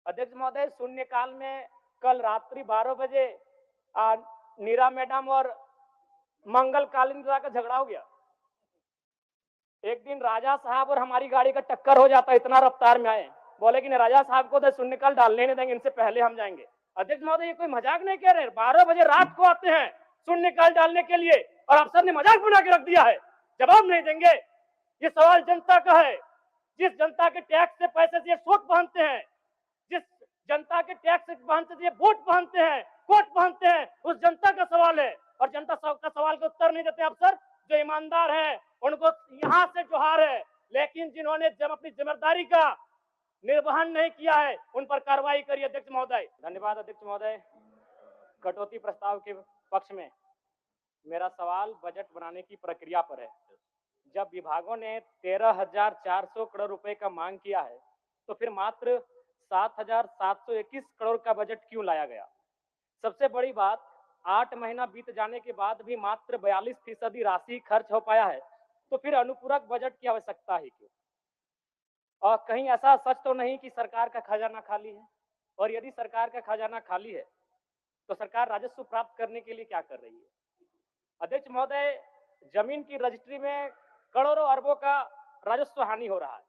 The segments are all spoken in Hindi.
अध्यक्ष महोदय, शून्यकाल में कल रात्रि 12 बजे नीरा मैडम और मंगल कालिंद्रा का झगड़ा हो गया। एक दिन राजा साहब और हमारी गाड़ी का टक्कर हो जाता, इतना रफ्तार में आए, बोले कि राजा साहब को तो शून्यकाल डालने नहीं देंगे, इनसे पहले हम जाएंगे। अध्यक्ष महोदय, ये कोई मजाक नहीं कह रहे, 12 बजे रात को आते हैं शून्यकाल डालने के लिए और अफसर ने मजाक बना के रख दिया है, जवाब नहीं देंगे। ये सवाल जनता का है, जिस जनता के टैक्स से पैसे से ये सूट पहनते हैं, जिस जनता के टैक्स से पहनते से ये वोट पहनते हैं, कोट पहनते हैं, उस जनता का सवाल है और जनता का सवाल का उत्तर नहीं देते अफसर। जो ईमानदार है उनको यहाँ से जोहार है, लेकिन जिन्होंने जब अपनी जिम्मेदारी का निर्वहन नहीं किया है उन पर कार्रवाई करिए। अध्यक्ष महोदय, धन्यवाद। अध्यक्ष महोदय, कटौती प्रस्ताव के पक्ष में मेरा सवाल बजट बनाने की प्रक्रिया पर है। जब विभागों ने 13,400 करोड़ रुपए का मांग किया है तो फिर मात्र 7,721 करोड़ का बजट क्यों लाया गया? सबसे बड़ी बात, 8 महीना बीत जाने के बाद भी मात्र 42% राशि खर्च हो पाया है, तो फिर अनुपूरक बजट की आवश्यकता है क्यों? और कहीं ऐसा सच तो नहीं कि सरकार का खजाना खाली है? और यदि सरकार का खजाना खाली है तो सरकार राजस्व प्राप्त करने के लिए क्या कर रही है? अध्यक्ष महोदय, जमीन की रजिस्ट्री में करोड़ों अरबों का राजस्व हानि हो रहा है।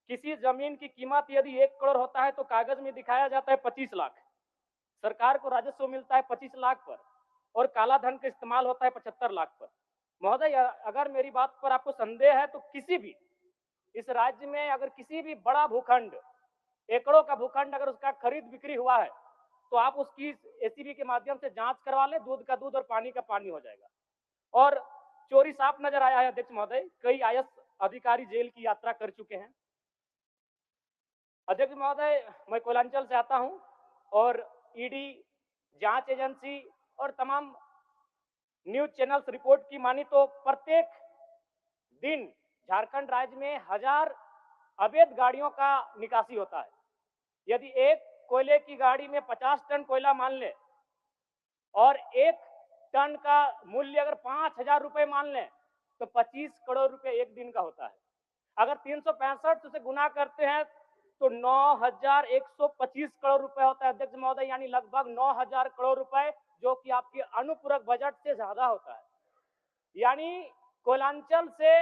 किसी जमीन की कीमत यदि 1 करोड़ होता है तो कागज में दिखाया जाता है 25 लाख। सरकार को राजस्व मिलता है 25 लाख पर और काला धन का इस्तेमाल होता है 75 लाख पर। महोदय, अगर मेरी बात पर आपको संदेह है तो किसी भी इस राज्य में अगर किसी भी बड़ा भूखंड, एकड़ों का भूखंड, अगर उसका खरीद बिक्री हुआ है तो आप उसकी एसीबी के माध्यम से जांच करवा ले, दूध का दूध और पानी का पानी हो जाएगा। और चोरी साफ नजर आया है। अध्यक्ष महोदय, कई आईएएस अधिकारी जेल की यात्रा कर चुके हैं। अध्यक्ष महोदय, मैं कोयलांचल से आता हूं और ईडी, जांच एजेंसी और तमाम न्यूज चैनल्स रिपोर्ट की मानी तो प्रत्येक दिन झारखंड राज्य में 1000 अवैध गाड़ियों का निकासी होता है। यदि एक कोयले की गाड़ी में 50 टन कोयला मान ले और 1 टन का मूल्य अगर 5,000 रुपए मान ले तो 25 करोड़ रुपए एक दिन का होता है। अगर 365 से गुना करते हैं तो 9,125 करोड़ रुपए होता है। अध्यक्ष महोदय, यानी लगभग 9,000 करोड़ रुपए, जो कि आपके अनुपूरक बजट से ज्यादा होता है। यानी कोयलांचल से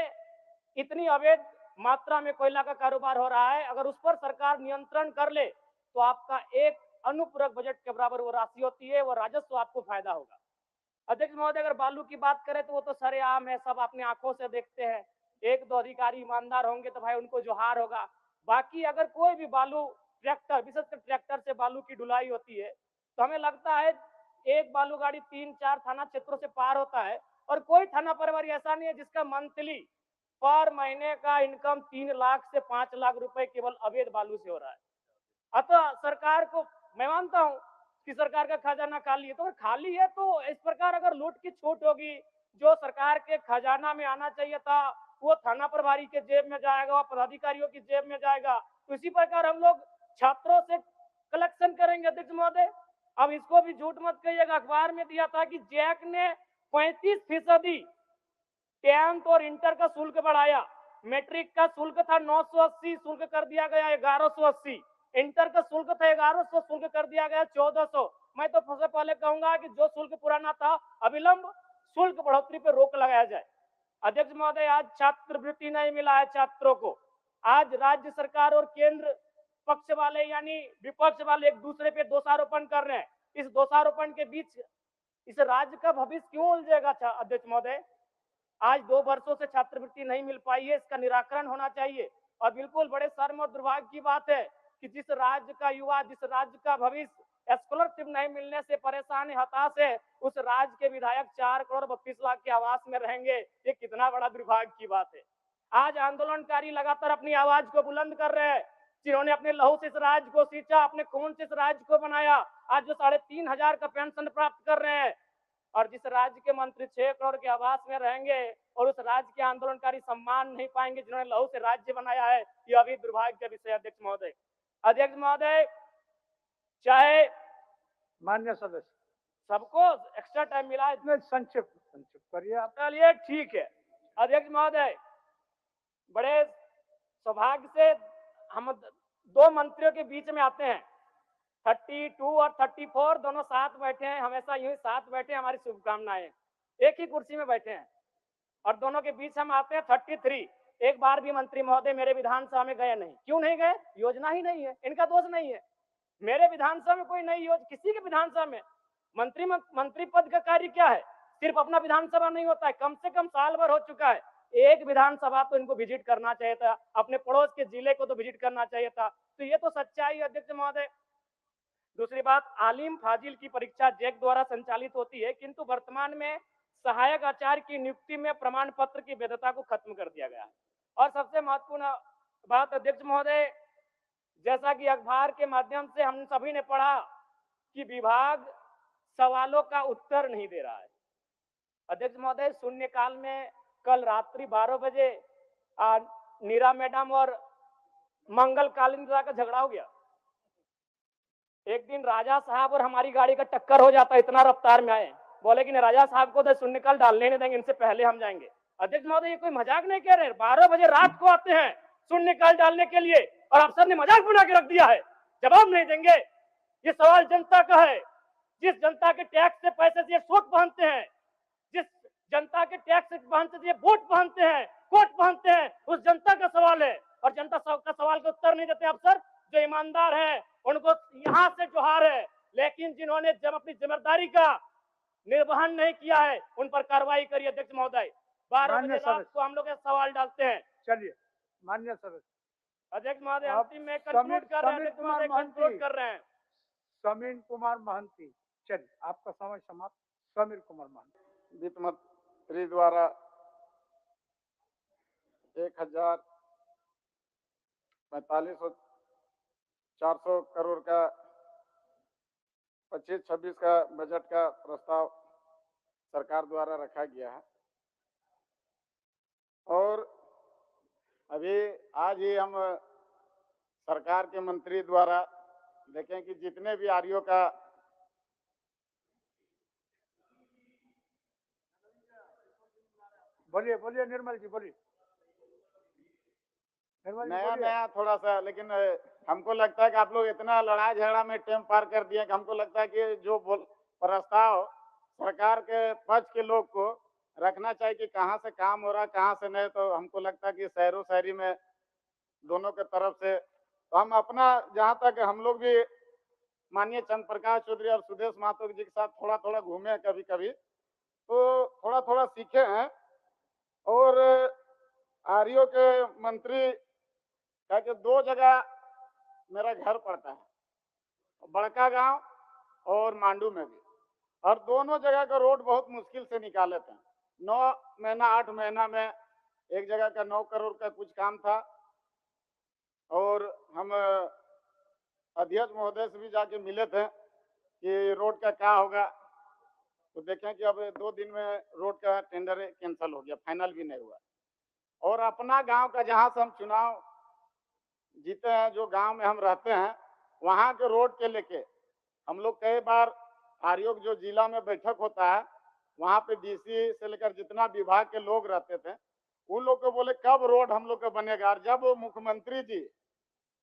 इतनी अवैध मात्रा में कोयला का कारोबार हो रहा है, अगर उस पर सरकार नियंत्रण कर ले तो आपका एक अनुपूरक बजट के बराबर वो राशि होती है, वो राजस्व आपको फायदा होगा। अध्यक्ष महोदय, अगर बालू की बात करें तो वो तो सरेआम है, सब अपने आंखों से देखते हैं। 1-2 अधिकारी ईमानदार होंगे तो भाई उनको जोहार होगा। बाकी अगर कोई भी बालू ट्रैक्टर, विशेषकर ट्रैक्टर से बालू की ढुलाई होती है तो हमें लगता है एक बालू गाड़ी 3-4 थाना क्षेत्रों से पार होता है और कोई थाना प्रभारी ऐसा नहीं है जिसका मंथली पर महीने का इनकम 3 लाख से 5 लाख रुपए केवल अवैध बालू से हो रहा है। अतः सरकार को, मैं मानता हूं कि सरकार का खजाना खाली है, तो खाली है तो इस प्रकार अगर लूट की छूट होगी, जो सरकार के खजाना में आना चाहिए था वो थाना प्रभारी के जेब में जाएगा, पदाधिकारियों की जेब में जाएगा। तो इसी प्रकार हम लोग छात्रों से कलेक्शन करेंगे। अध्यक्ष महोदय, अब इसको भी झूठ मत कहिएगा, अखबार में दिया था कि जैक ने 35% 10th और इंटर का शुल्क बढ़ाया। मैट्रिक का शुल्क था 980, शुल्क कर दिया गया 1180। इंटर का शुल्क था 1100, शुल्क कर दिया गया 1400। मैं तो सबसे पहले कहूंगा कि जो शुल्क पुराना था अविलंब शुल्क बढ़ोतरी पर रोक लगाया जाए। अध्यक्ष महोदय, आज छात्रवृत्ति नहीं मिला है छात्रों को। आज राज्य सरकार और केंद्र पक्ष वाले यानी विपक्ष वाले एक दूसरे पे दोषारोपण कर रहे हैं। इस दोषारोपण के बीच इस राज्य का भविष्य क्यों उलझेगा? अध्यक्ष महोदय, आज 2 वर्षों से छात्रवृत्ति नहीं मिल पाई है, इसका निराकरण होना चाहिए। और बिल्कुल बड़े शर्म और दुर्भाग्य की बात है कि जिस राज्य का युवा, जिस राज्य का भविष्य स्कॉलरशिप नहीं मिलने से परेशान है, हताश है, उस राज्य के विधायक 4 करोड़ 32 लाख के आवास में रहेंगे। ये कितना बड़ा दुर्भाग्य की बात है। आज आंदोलनकारी लगातार अपनी आवाज को बुलंद कर रहे हैं, जिन्होंने अपने लहू से इस राज्य को सींचा, अपने खून से इस राज्य को बनाया, आज जो 3,500 का पेंशन प्राप्त कर रहे हैं। और जिस राज्य के मंत्री 6 करोड़ के आवास में रहेंगे और उस राज्य के आंदोलनकारी सम्मान नहीं पाएंगे जिन्होंने लहू से राज्य बनाया है, यह अभी दुर्भाग्य का विषय। अध्यक्ष महोदय, अध्यक्ष महोदय, चाहे मान्य सदस्य सबको एक्स्ट्रा टाइम मिला है, इसमें संक्षिप्त करिए आप। चलिए ठीक है। अध्यक्ष महोदय, बड़े सौभाग्य से हम 2 मंत्रियों के बीच में आते हैं। 32 और 34 दोनों साथ बैठे हैं, हमेशा यूं ही साथ बैठे, हमारी शुभकामनाएं। एक ही कुर्सी में बैठे हैं और दोनों के बीच हम आते हैं 33। एक बार भी मंत्री महोदय मेरे विधानसभा में गए नहीं। क्यों नहीं गए? योजना ही नहीं है। इनका दोष नहीं है। मेरे विधानसभा में कोई नई योजना, किसी के विधानसभा में मंत्री पद का कार्य क्या है? सिर्फ अपना विधानसभा नहीं होता है, कम से कम साल भर हो चुका है, एक विधानसभा तो इनको विजिट करना चाहिए था, अपने पड़ोस के जिले को तो विजिट करना चाहिए था। तो ये तो सच्चाई है अध्यक्ष महोदय। दूसरी बात, आलिम फाजिल की परीक्षा जैक द्वारा संचालित होती है, किंतु वर्तमान में सहायक आचार्य की नियुक्ति में प्रमाण पत्र की वैधता को खत्म कर दिया गया है। और सबसे महत्वपूर्ण बात अध्यक्ष महोदय, जैसा कि अखबार के माध्यम से हम सभी ने पढ़ा कि विभाग सवालों का उत्तर नहीं दे रहा है। अध्यक्ष महोदय, शून्यकाल में कल रात्रि 12 बजे नीरा मैडम और मंगल कालिंद्रा का झगड़ा हो गया। एक दिन राजा साहब और हमारी गाड़ी का टक्कर हो जाता, इतना रफ्तार में आए, बोले कि राजा साहब को तो शून्यकाल डालने नहीं देंगे, इनसे पहले हम जाएंगे। अध्यक्ष महोदय, ये कोई मजाक नहीं कह रहे। 12 बजे रात को आते हैं शून्यकाल डालने के लिए और अफसर ने मजाक बना के रख दिया है, जवाब नहीं देंगे। ये सवाल जनता का है, जिस जनता के टैक्स से पैसे से शोक पहनते हैं, जिस जनता के टैक्स से पहनते से वोट पहनते हैं, कोट पहनते हैं, उस जनता का सवाल है। और जनता का सवाल का उत्तर नहीं देते अफसर। जो ईमानदार है उनको यहाँ से जोहार है, लेकिन जिन्होंने जब अपनी जिम्मेदारी का निर्वहन नहीं किया है उन पर कार्रवाई करिए अध्यक्ष महोदय। 12 बजे रात को हम लोग सवाल डालते हैं। चलिए मान्य सदस्य। अध्यक्ष महोदय, अंतिम में कंक्लूड कर रहे हैं, कंक्लूड कर रहे हैं। समीर कुमार महंती, चलिए आपका समय समाप्त। समीर कुमार महंती। वित्त मंत्री द्वारा 1,045,400 करोड़ का 25-26 का बजट का प्रस्ताव सरकार द्वारा रखा गया है और अभी आज ही हम सरकार के मंत्री द्वारा देखें कि जितने भी आरओ का बोलिए बोलिए निर्मल जी बोलिए। नया थोड़ा सा, लेकिन हमको लगता है कि आप लोग इतना लड़ाई झगड़ा में टाइम पार कर दिए कि हमको लगता है कि जो प्रस्ताव सरकार के पक्ष के लोग को रखना चाहिए कि कहाँ से काम हो रहा है कहाँ से नहीं। तो हमको लगता है कि शहरों शहरी में दोनों के तरफ से तो हम अपना जहाँ तक हम लोग भी माननीय चंद्र प्रकाश चौधरी और सुदेश महतो जी के साथ थोड़ा थोड़ा घूमे कभी कभी, तो थोड़ा थोड़ा सीखे हैं। और आरओ के मंत्री का कि 2 जगह मेरा घर पड़ता है, बड़का गांव और मांडू में भी, और दोनों जगह का रोड बहुत मुश्किल से निकाले थे। 9 महीना 8 महीना में एक जगह का 9 करोड़ का कुछ काम था और हम अध्यक्ष महोदय से भी जाके मिले थे कि रोड का क्या होगा। तो देखें कि अब 2 दिन में रोड का टेंडर कैंसिल हो गया, फाइनल भी नहीं हुआ। और अपना गांव का जहां से हम चुनाव जीते हैं, जो गांव में हम रहते हैं, वहां के रोड के लेके हम लोग कई बार आरओ जो जिला में बैठक होता है वहां पे डीसी से लेकर जितना विभाग के लोग रहते थे उन लोग को बोले कब रोड हम लोग का बनेगा। और जब मुख्यमंत्री जी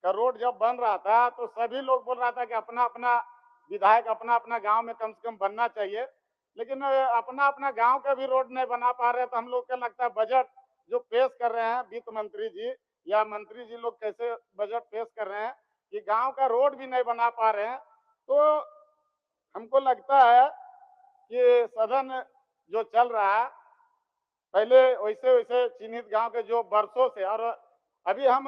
का रोड जब बन रहा था तो सभी लोग बोल रहा था कि अपना अपना विधायक अपना अपना गांव में कम से कम बनना चाहिए, लेकिन अपना अपना गांव का भी रोड नहीं बना पा रहे। तो हम लोग को लगता है बजट जो पेश कर रहे हैं वित्त मंत्री जी या मंत्री जी लोग कैसे बजट पेश कर रहे हैं कि गांव का रोड भी नहीं बना पा रहे हैं। तो हमको लगता है कि सदन जो चल रहा है पहले वैसे वैसे चिन्हित गांव के जो वर्षों से, और अभी हम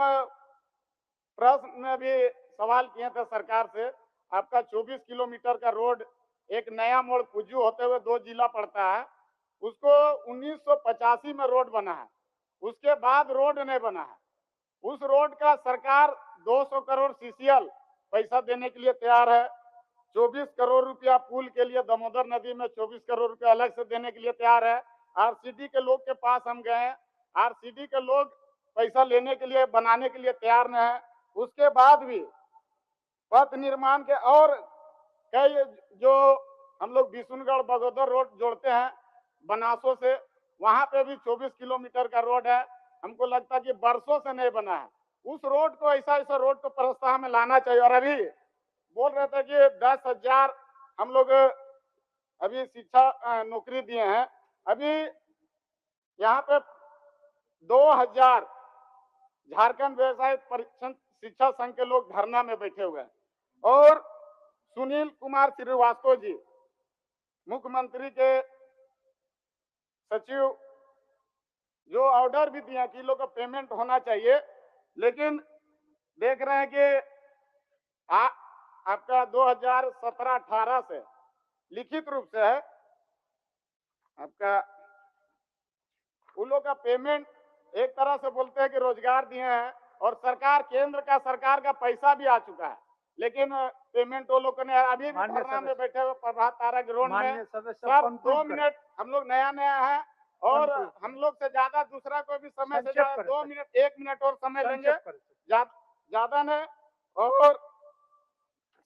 प्रश्न में भी सवाल किए थे सरकार से, आपका 24 किलोमीटर का रोड एक नया मोड़ कुजू होते हुए 2 जिला पड़ता है, उसको 1985 में रोड बना है, उसके बाद रोड नहीं बना है। उस रोड का सरकार 200 करोड़ सीसीएल पैसा देने के लिए तैयार है, 24 करोड़ रुपया पुल के लिए दामोदर नदी में 24 करोड़ रुपया अलग से देने के लिए तैयार है। आरसीडी के लोग के पास हम गए, आरसीडी के लोग पैसा लेने के लिए बनाने के लिए तैयार न है। उसके बाद भी पथ निर्माण के और कई जो हम लोग बिशुनगढ़ बगोदर रोड जोड़ते हैं बनासों से, वहां पे भी 24 किलोमीटर का रोड है। हमको लगता है कि वर्षों से नहीं बना है। उस रोड को ऐसा रोड को प्रस्ताव में लाना चाहिए। और अभी बोल रहे थे कि 10,000 हम लोग अभी शिक्षा नौकरी दिए हैं। अभी यहाँ पे 2,000 झारखंड व्यवसाय परीक्षण शिक्षा संघ के लोग धरना में बैठे हुए हैं और सुनील कुमार श्रीवास्तव जी मुख्यमंत्री के सचिव जो ऑर्डर भी दिया कि लोग का पेमेंट होना चाहिए, लेकिन देख रहे हैं कि आपका 2017-18 से लिखित रूप से है आपका उन लोग का पेमेंट एक तरह से बोलते हैं कि रोजगार दिए हैं और सरकार केंद्र का सरकार का पैसा भी आ चुका है, लेकिन पेमेंट वो लोग ने अभी भी धरना में बैठे हुए प्रभात तारा ग्राउंड में सर 2 मिनट हम लोग नया है और हम लोग से ज्यादा दूसरा कोई भी समय से ज्यादा 2 मिनट 1 मिनट और समय देंगे ज्यादा नहीं। और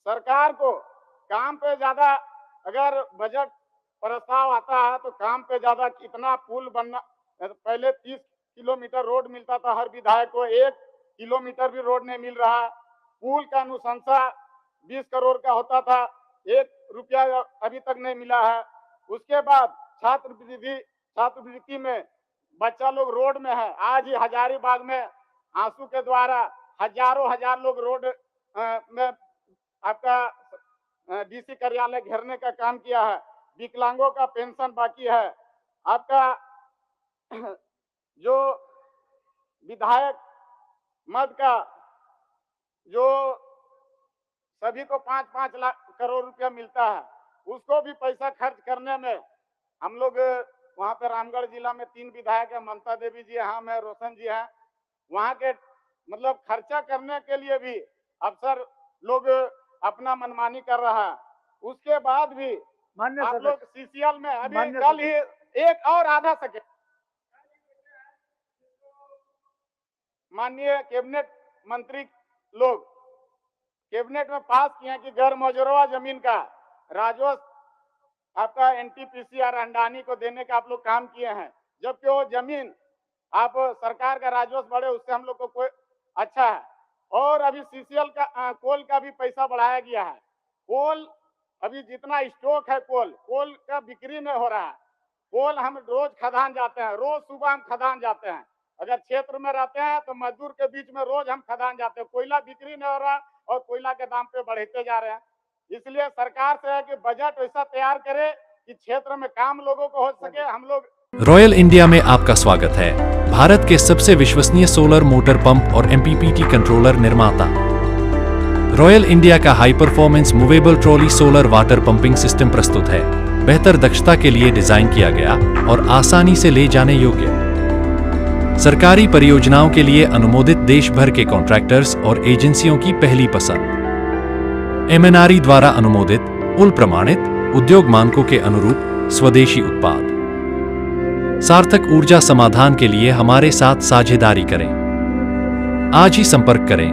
सरकार को काम पे ज्यादा अगर बजट प्रस्ताव आता है तो काम पे ज्यादा कितना पुल बनना, पहले 30 किलोमीटर रोड मिलता था हर विधायक को, 1 किलोमीटर भी रोड नहीं मिल रहा। पुल का अनुशंसा 20 करोड़ का होता था, 1 रुपया अभी तक नहीं मिला है। उसके बाद छात्रवृत्ति में बच्चा लोग रोड में है। आज ही हजारीबाग में आंसू के द्वारा हजार लोग रोड में आपका डीसी कार्यालय घेरने का काम किया है। विकलांगों का पेंशन बाकी है। आपका जो विधायक मद का जो सभी को 5-5 लाख करोड़ रुपया मिलता है, उसको भी पैसा खर्च करने में हम लोग वहाँ पे रामगढ़ जिला में 3 विधायक है, ममता देवी जी हैं, मैं रोशन जी हैं, वहाँ के मतलब खर्चा करने के लिए भी अफसर लोग अपना मनमानी कर रहा है। उसके बाद भी आप लोग सीसीएल में अभी कल ही एक और आधा सेकेंड माननीय कैबिनेट मंत्री लोग कैबिनेट में पास किए कि गैर मौजूदा जमीन का राजस्व आपका एनटीपीसी और अंडानी को देने का आप लोग काम किए हैं, जबकि वो जमीन आप सरकार का राजस्व बढ़े उससे हम लोग को कोई अच्छा है। और अभी सीसीएल का कोल का भी पैसा बढ़ाया गया है। कोल अभी जितना स्टॉक है कोल का बिक्री नहीं हो रहा है। कोल हम रोज खदान जाते हैं, रोज सुबह हम खदान जाते हैं। अगर क्षेत्र में रहते हैं तो मजदूर के बीच में रोज हम खदान जाते हैं। कोयला बिक्री नहीं हो रहा और कोयला के दाम पे बढ़ते जा रहे हैं। इसलिए सरकार से है कि बजट ऐसा तैयार करे कि क्षेत्र में काम लोगों को हो सके। हम लोग रॉयल इंडिया में आपका स्वागत है। भारत के सबसे विश्वसनीय सोलर मोटर पंप और एमपीपीटी कंट्रोलर निर्माता रॉयल इंडिया का high performance movable trolley solar water pumping system प्रस्तुत है। बेहतर दक्षता के लिए डिजाइन किया गया और आसानी से ले जाने योग्य। सरकारी परियोजनाओं के लिए अनुमोदित देश भर के कॉन्ट्रैक्टर्स और एजेंसियों की पहली पसंद। एमएनआरई द्वारा अनुमोदित, उल प्रमाणित, उद्योग मानकों के अनुरूप स्वदेशी उत्पाद। सार्थक ऊर्जा समाधान के लिए हमारे साथ साझेदारी करें। आज ही संपर्क करें।